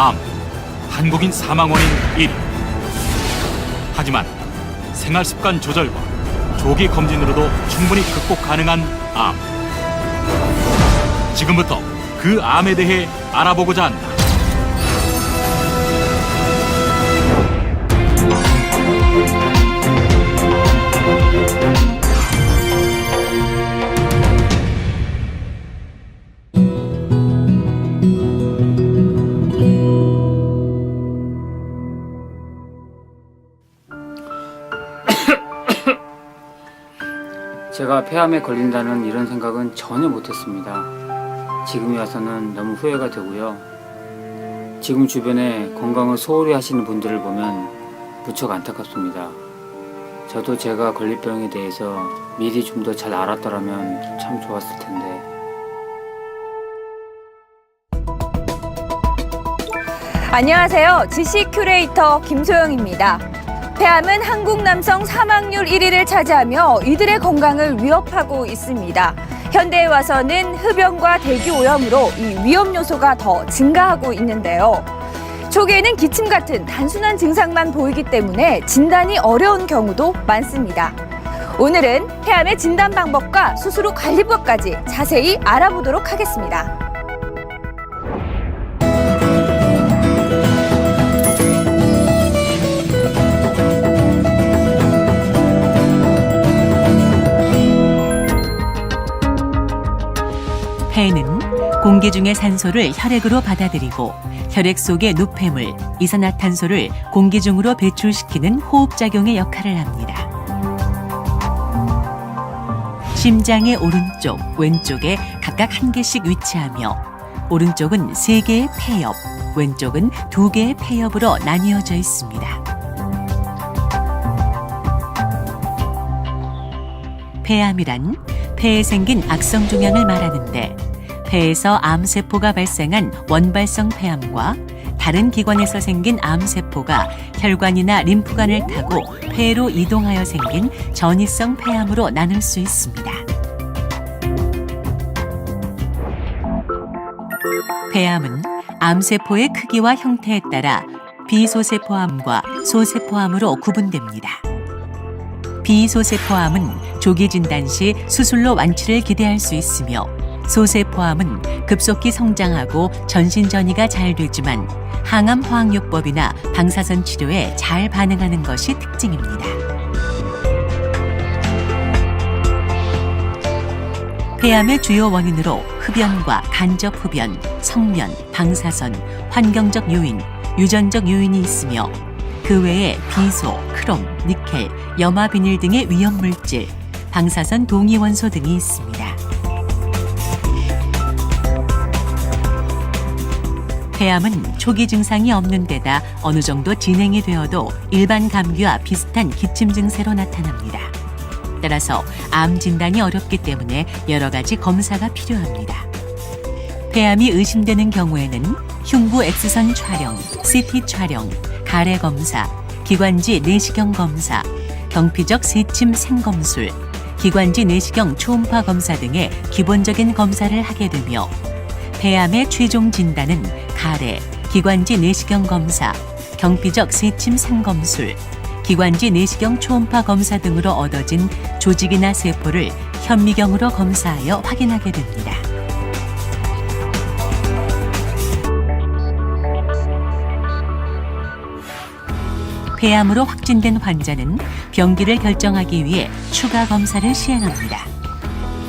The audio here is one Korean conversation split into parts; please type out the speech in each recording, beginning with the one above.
암, 한국인 사망 원인 1위. 하지만 생활습관 조절과 조기 검진으로도 충분히 극복 가능한 암. 지금부터 그 암에 대해 알아보고자 한다. 제가 폐암에 걸린다는 이런 생각은 전혀 못했습니다. 지금에 와서는 너무 후회가 되고요. 지금 주변에 건강을 소홀히 하시는 분들을 보면 무척 안타깝습니다. 저도 제가 걸릴 병에 대해서 미리 좀 더 잘 알았더라면 참 좋았을 텐데. 안녕하세요. 지식 큐레이터 김소영입니다. 폐암은 한국 남성 사망률 1위를 차지하며 이들의 건강을 위협하고 있습니다. 현대에 와서는 흡연과 대기 오염으로 이 위험 요소가 더 증가하고 있는데요. 초기에는 기침 같은 단순한 증상만 보이기 때문에 진단이 어려운 경우도 많습니다. 오늘은 폐암의 진단 방법과 수술 후 관리법까지 자세히 알아보도록 하겠습니다. 폐는 공기 중의 산소를 혈액으로 받아들이고 혈액 속의 노폐물, 이산화탄소를 공기 중으로 배출시키는 호흡작용의 역할을 합니다. 심장의 오른쪽, 왼쪽에 각각 한 개씩 위치하며 오른쪽은 3개의 폐엽, 왼쪽은 2개의 폐엽으로 나뉘어져 있습니다. 폐암이란 폐에 생긴 악성 종양을 말하는데 폐에서 암세포가 발생한 원발성 폐암과 다른 기관에서 생긴 암세포가 혈관이나 림프관을 타고 폐로 이동하여 생긴 전이성 폐암으로 나눌 수 있습니다. 폐암은 암세포의 크기와 형태에 따라 비소세포암과 소세포암으로 구분됩니다. 비소세포암은 조기 진단 시 수술로 완치를 기대할 수 있으며 소세포암은 급속히 성장하고 전신 전이가 잘 되지만 항암 화학요법이나 방사선 치료에 잘 반응하는 것이 특징입니다. 폐암의 주요 원인으로 흡연과 간접 흡연, 성면, 방사선, 환경적 요인, 유전적 요인이 있으며 그 외에 비소, 크롬, 니켈, 염화 비닐 등의 위험물질, 방사선 동위원소 등이 있습니다. 폐암은 초기 증상이 없는 데다 어느 정도 진행이 되어도 일반 감기와 비슷한 기침 증세로 나타납니다. 따라서 암 진단이 어렵기 때문에 여러 가지 검사가 필요합니다. 폐암이 의심되는 경우에는 흉부 X선 촬영, CT 촬영, 가래 검사, 기관지 내시경 검사, 경피적 세침 생검술, 기관지 내시경 초음파 검사 등의 기본적인 검사를 하게 되며 폐암의 최종 진단은 가래, 기관지 내시경 검사, 경피적 세침 생검술, 기관지 내시경 초음파 검사 등으로 얻어진 조직이나 세포를 현미경으로 검사하여 확인하게 됩니다. 폐암으로 확진된 환자는 병기를 결정하기 위해 추가 검사를 시행합니다.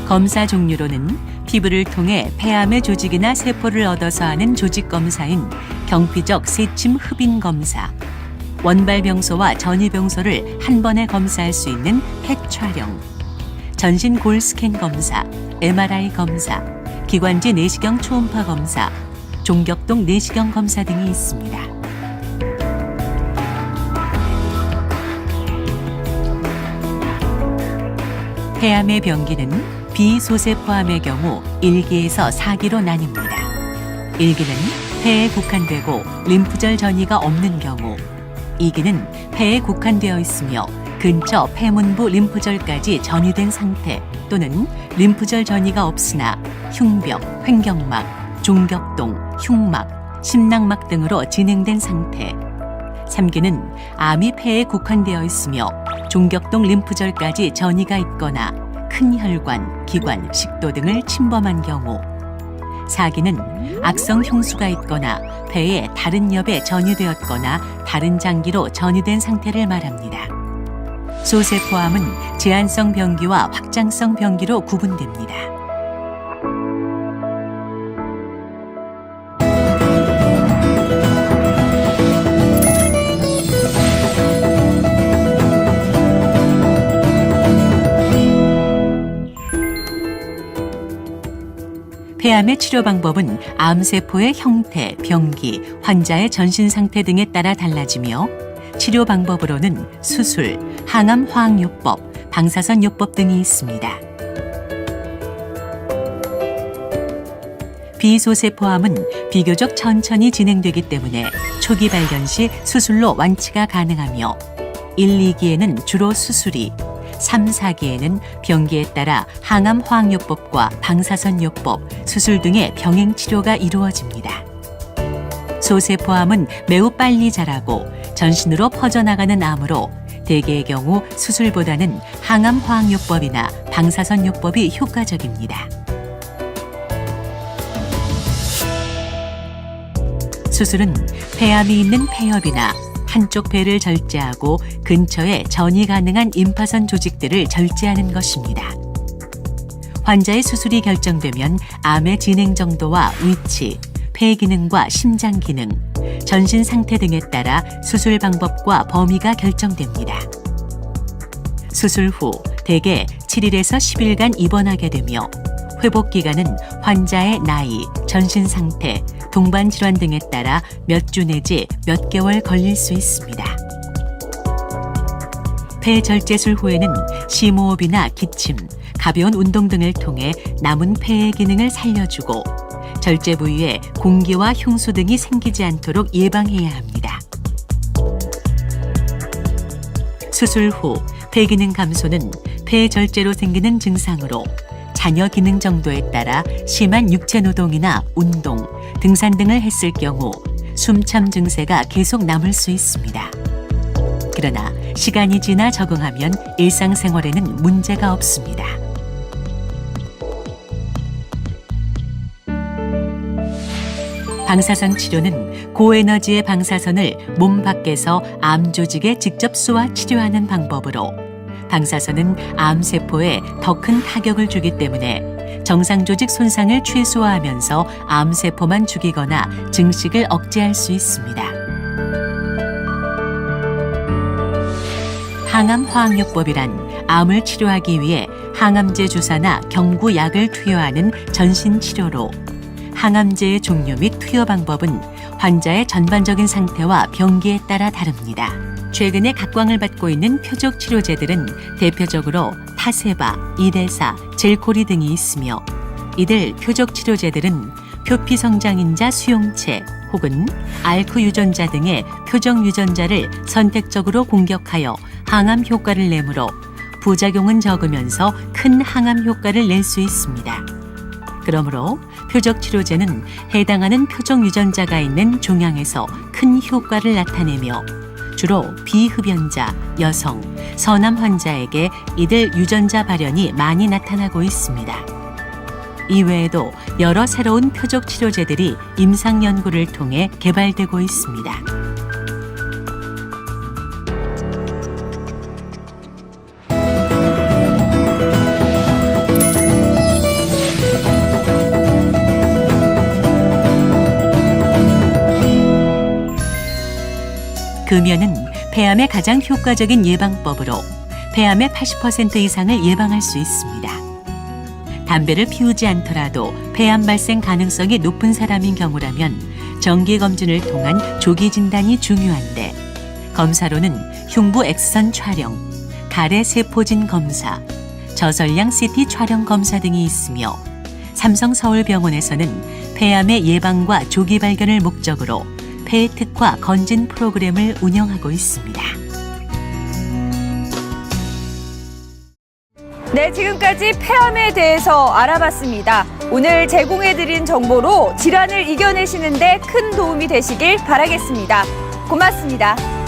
검사 종류로는 피부를 통해 폐암의 조직이나 세포를 얻어서 하는 조직 검사인 경피적 세침 흡인 검사, 원발병소와 전이병소를 한 번에 검사할 수 있는 팩 촬영, 전신 골 스캔 검사, MRI 검사, 기관지 내시경 초음파 검사, 종격동 내시경 검사 등이 있습니다. 폐암의 병기는 비소세포암의 경우 1기에서 4기로 나뉩니다. 1기는 폐에 국한되고 림프절 전이가 없는 경우, 2기는 폐에 국한되어 있으며 근처 폐문부 림프절까지 전이된 상태 또는 림프절 전이가 없으나 흉벽, 횡격막, 종격동, 흉막, 심낭막 등으로 진행된 상태. 3기는 암이 폐에 국한되어 있으며 종격동 림프절까지 전이가 있거나 큰 혈관, 기관, 식도 등을 침범한 경우. 4기는 악성 흉수가 있거나 폐에 다른 엽에 전이되었거나 다른 장기로 전이된 상태를 말합니다. 소세포암은 제한성 병기와 확장성 병기로 구분됩니다. 폐암의 치료 방법은 암세포의 형태, 병기, 환자의 전신 상태 등에 따라 달라지며 치료 방법으로는 수술, 항암 화학요법, 방사선요법 등이 있습니다. 비소세포암은 비교적 천천히 진행되기 때문에 초기 발견 시 수술로 완치가 가능하며 1, 2기에는 주로 수술이, 3, 4기에는 병기에 따라 항암 화학요법과 방사선요법, 수술 등의 병행 치료가 이루어집니다. 소세포암은 매우 빨리 자라고 전신으로 퍼져나가는 암으로 대개의 경우 수술보다는 항암 화학요법이나 방사선요법이 효과적입니다. 수술은 폐암이 있는 폐엽이나 한쪽 폐를 절제하고 근처에 전이 가능한 임파선 조직들을 절제하는 것입니다. 환자의 수술이 결정되면 암의 진행 정도와 위치, 폐 기능과 심장 기능, 전신 상태 등에 따라 수술 방법과 범위가 결정됩니다. 수술 후 대개 7일에서 10일간 입원하게 되며 회복 기간은 환자의 나이, 전신 상태, 동반 질환 등에 따라 몇 주 내지 몇 개월 걸릴 수 있습니다. 폐절제술 후에는 심호흡이나 기침, 가벼운 운동 등을 통해 남은 폐의 기능을 살려주고 절제 부위에 공기와 흉수 등이 생기지 않도록 예방해야 합니다. 수술 후 폐기능 감소는 폐절제로 생기는 증상으로 잔여 기능 정도에 따라 심한 육체 노동이나 운동, 등산 등을 했을 경우 숨참 증세가 계속 남을 수 있습니다. 그러나 시간이 지나 적응하면 일상생활에는 문제가 없습니다. 방사선 치료는 고에너지의 방사선을 몸 밖에서 암 조직에 직접 쏘아 치료하는 방법으로 방사선은 암세포에 더 큰 타격을 주기 때문에 정상 조직 손상을 최소화하면서 암세포만 죽이거나 증식을 억제할 수 있습니다. 항암 화학요법이란 암을 치료하기 위해 항암제 주사나 경구약을 투여하는 전신 치료로 항암제의 종류 및 투여 방법은 환자의 전반적인 상태와 병기에 따라 다릅니다. 최근에 각광을 받고 있는 표적 치료제들은 대표적으로 타세바, 이데사, 젤코리 등이 있으며 이들 표적 치료제들은 표피 성장인자 수용체 혹은 알크 유전자 등의 표적 유전자를 선택적으로 공격하여 항암 효과를 내므로 부작용은 적으면서 큰 항암 효과를 낼 수 있습니다. 그러므로 표적 치료제는 해당하는 표적 유전자가 있는 종양에서 큰 효과를 나타내며 주로 비흡연자, 여성, 서남 환자에게 이들 유전자 발현이 많이 나타나고 있습니다. 이외에도 여러 새로운 표적 치료제들이 임상 연구를 통해 개발되고 있습니다. 금연은 폐암의 가장 효과적인 예방법으로 폐암의 80% 이상을 예방할 수 있습니다. 담배를 피우지 않더라도 폐암 발생 가능성이 높은 사람인 경우라면 정기검진을 통한 조기 진단이 중요한데 검사로는 흉부 엑스선 촬영, 가래 세포진 검사, 저설량 CT 촬영 검사 등이 있으며 삼성서울병원에서는 폐암의 예방과 조기 발견을 목적으로 폐 특화 건진 프로그램을 운영하고 있습니다. 네, 지금까지 폐암에 대해서 알아봤습니다. 오늘 제공해드린 정보로 질환을 이겨내시는데 큰 도움이 되시길 바라겠습니다. 고맙습니다.